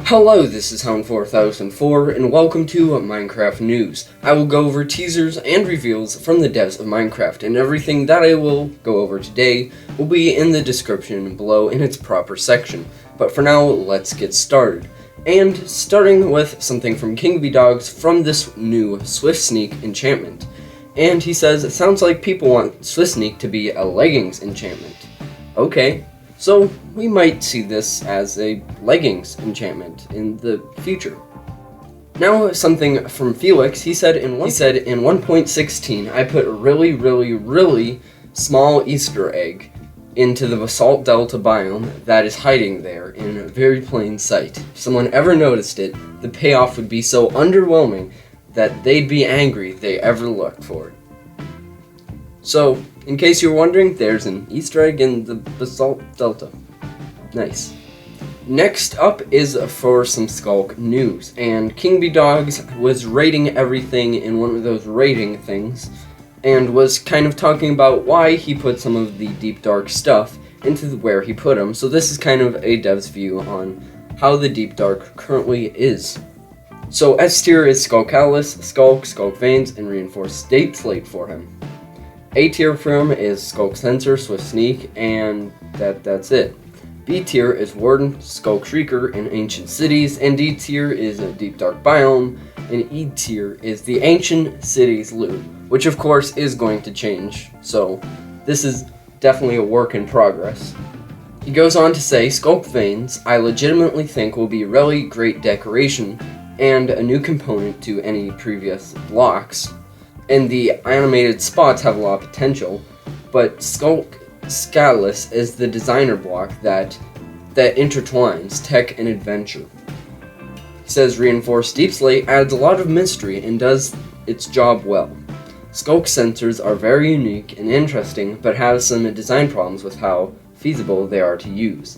Hello, this is Hound4004, and welcome to Minecraft News. I will go over teasers and reveals from the devs of Minecraft, and everything that I will go over today will be in the description below in its proper section. But for now, let's get started. And starting with something from KingBDogs from this new Swift Sneak enchantment. And he says, it sounds like people want Swift Sneak to be a leggings enchantment. Okay. So, we might see this as a leggings enchantment in the future. Now, something from Felix, he said in 1.16, I put a really small Easter egg into the Basalt Delta biome that is hiding there in very plain sight. If someone ever noticed it, the payoff would be so underwhelming that they'd be angry they ever looked for it. So, in case you're wondering, there's an Easter egg in the Basalt Delta. Nice. Next up is for some Sculk news, and KingBDogs was rating everything in one of those rating things, and was kind of talking about why he put some of the deep dark stuff into where he put them, so this is kind of a dev's view on how the deep dark currently is. So S tier is Sculk Catalyst, Sculk Veins, and Reinforced Deep Slate for him. A tier for him is Sculk Sensor, Swift Sneak, and that's it. B tier is Warden, Sculk Shrieker, and Ancient Cities, and D tier is a Deep Dark Biome, and E tier is the Ancient Cities loot, which of course is going to change, so this is definitely a work in progress. He goes on to say, Sculk Veins, I legitimately think will be really great decoration, and a new component to any previous blocks. And the animated spots have a lot of potential, but Sculk Catalyst is the designer block that intertwines tech and adventure. He says Reinforced Deep Slate adds a lot of mystery and does its job well. Sculk Sensors are very unique and interesting, but have some design problems with how feasible they are to use.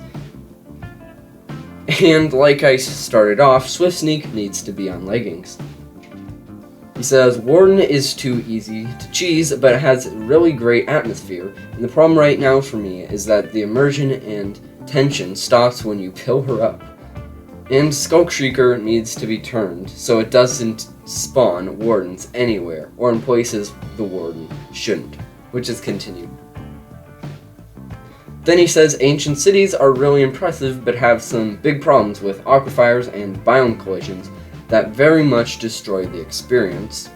And like I started off, Swift Sneak needs to be on leggings. He says, Warden is too easy to cheese, but it has really great atmosphere, and the problem right now for me is that the immersion and tension stops when you pill her up. And Sculk Shrieker needs to be turned, so it doesn't spawn Wardens anywhere, or in places the Warden shouldn't, which is continued. Then he says, Ancient Cities are really impressive, but have some big problems with aquifers and biome collisions that very much destroy the experience,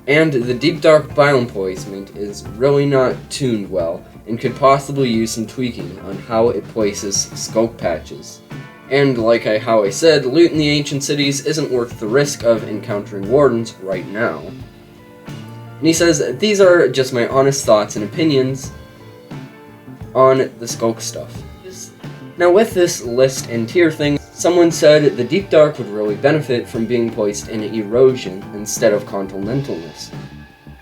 and the Deep Dark biome placement is really not tuned well and could possibly use some tweaking on how it places Sculk patches. And like how I said, loot in the Ancient Cities isn't worth the risk of encountering Wardens right now. And he says, these are just my honest thoughts and opinions on the Sculk stuff. Now with this list and tier thing, someone said the Deep Dark would really benefit from being placed in Erosion instead of Continentalness.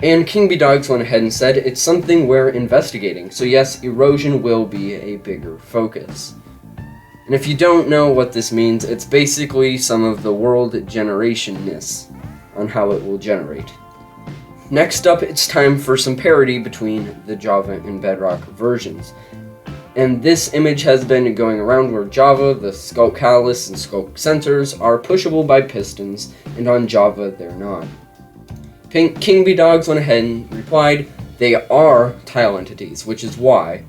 And KingBDogs went ahead and said it's something we're investigating, so yes, Erosion will be a bigger focus. And if you don't know what this means, it's basically some of the world generation-ness on how it will generate. Next up, it's time for some parity between the Java and Bedrock versions. And this image has been going around where Java, the Sculk Catalyst, and Sculk Sensors are pushable by pistons, and on Java they're not. KingBDogs went ahead and replied, they are tile entities, which is why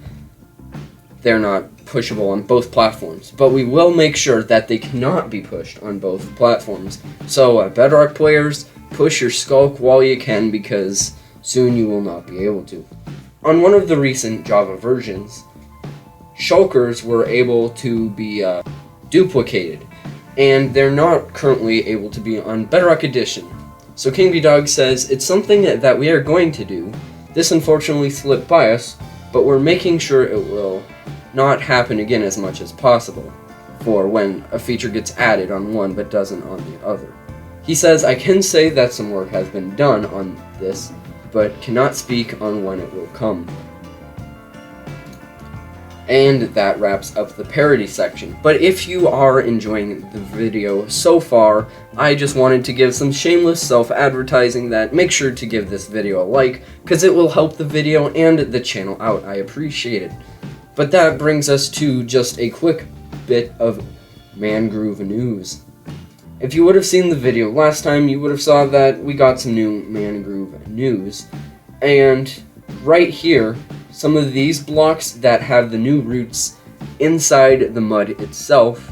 they're not pushable on both platforms, but we will make sure that they cannot be pushed on both platforms. So Bedrock players, push your Sculk while you can, because soon you will not be able to. On one of the recent Java versions, shulkers were able to be duplicated, and they're not currently able to be on Bedrock Edition. So KingBDog says, it's something that we are going to do. This unfortunately slipped by us, but we're making sure it will not happen again as much as possible for when a feature gets added on one but doesn't on the other. He says, I can say that some work has been done on this, but cannot speak on when it will come. And that wraps up the parody section. But if you are enjoying the video so far, I just wanted to give some shameless self-advertising that make sure to give this video a like, because it will help the video and the channel out. I appreciate it. But that brings us to just a quick bit of Mangrove news. If you would have seen the video last time, you would have saw that we got some new Mangrove news. And right here, some of these blocks that have the new roots inside the mud itself,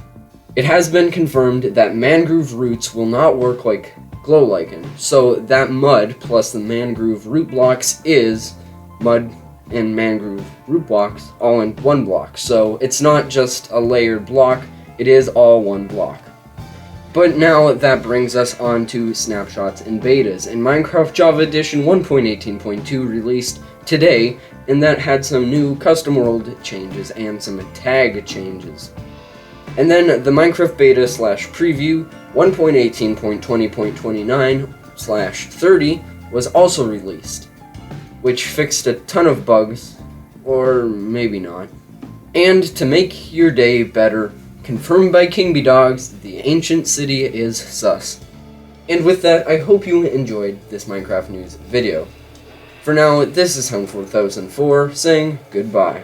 it has been confirmed that mangrove roots will not work like glow lichen. So that mud plus the mangrove root blocks is mud and mangrove root blocks all in one block. So it's not just a layered block, it is all one block. But now that brings us on to snapshots and betas. And Minecraft Java Edition 1.18.2 released today, and that had some new custom world changes and some tag changes. And then the Minecraft beta / preview 1.18.20.29/30 was also released, which fixed a ton of bugs, or maybe not. And to make your day better, confirmed by KingBDogs, the ancient city is sus. And with that, I hope you enjoyed this Minecraft news video. For now, this is Hung4004 saying goodbye.